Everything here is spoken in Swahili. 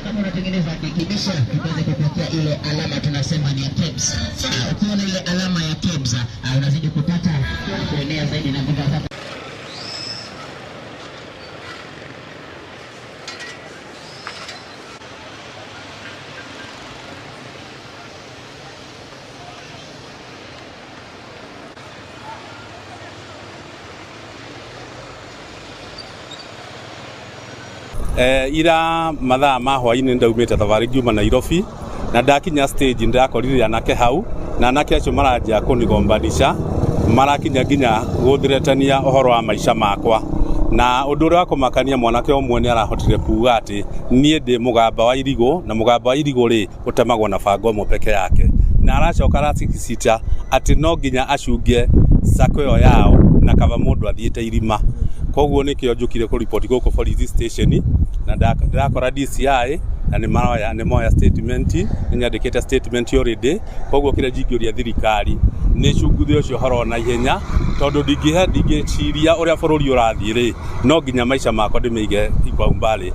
Kama unatengeneza hakikisha tuweze kupokea ile alama tunasema ni ya KEBS. Ukiona ile alama ya KEBS unazidi kupata kuenea zaidi na vitu hapa. Ira mathaa ma hwaini ndaumite thavari ngiuma Nairobi na ndakinya stage ndakorire anake hau na anake acio marajia kunigombanisha marakinya nginya guthiretania uhoro wa maisha makwa na undu uri wa kumakania mwanake omwe ni arahotire kuuga ati nie ndi mugamba wa irigo na mugamba wa irigo ri utemagwo na bango omwe peke yake na aracoka aratikicita ati no nginya acungie sako yo yao na kava mundu athiite irima. Koguo nikio njukire ku report guku police station na ndakora DCI na ni moya statement nyandikite statement already. Koguo kire jingioria thirikari ni cunguthi ucio horo na ihenya tondu ndingiciria uria bururi urathii ri no nginya maisha makwa ndimeige ikwa umbali.